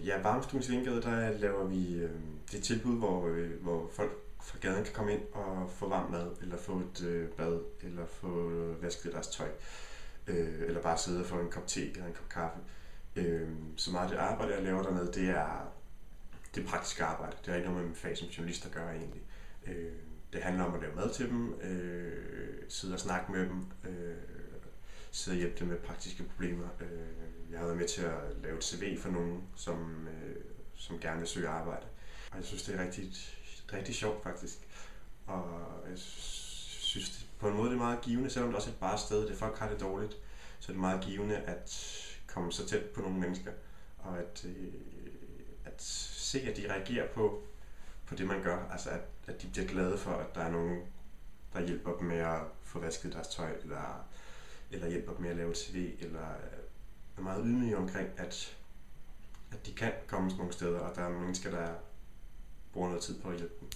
Ja, Varmestuens Vingade, der laver vi det tilbud, hvor folk fra gaden kan komme ind og få varm mad, eller få et bad, eller få vasket deres tøj, eller bare sidde og få en kop te eller en kop kaffe. Så meget af det arbejde, jeg laver dernede, det er praktisk arbejde. Det er ikke noget med min fag som journalist at gøre egentlig. Det handler om at lave mad til dem, sidde og snakke med dem, sidde og hjælpe dem med praktiske problemer. Jeg har været med til at lave et CV for nogen, som gerne vil søge arbejde. Og jeg synes, det er rigtig sjovt faktisk. Og jeg synes, på en måde det er meget givende, selvom det også er et bare sted, det folk har det dårligt, så er det meget givende at komme så tæt på nogle mennesker, og at se, at de reagerer på det, man gør. Altså at de bliver glade for, at der er nogen, der hjælper dem med at få vasket deres tøj, eller hjælper dem med at lave et CV, eller er meget ydmyge omkring, at de kan komme sådan nogle steder, og der er mennesker, der bruger noget tid på at hjælpe dem.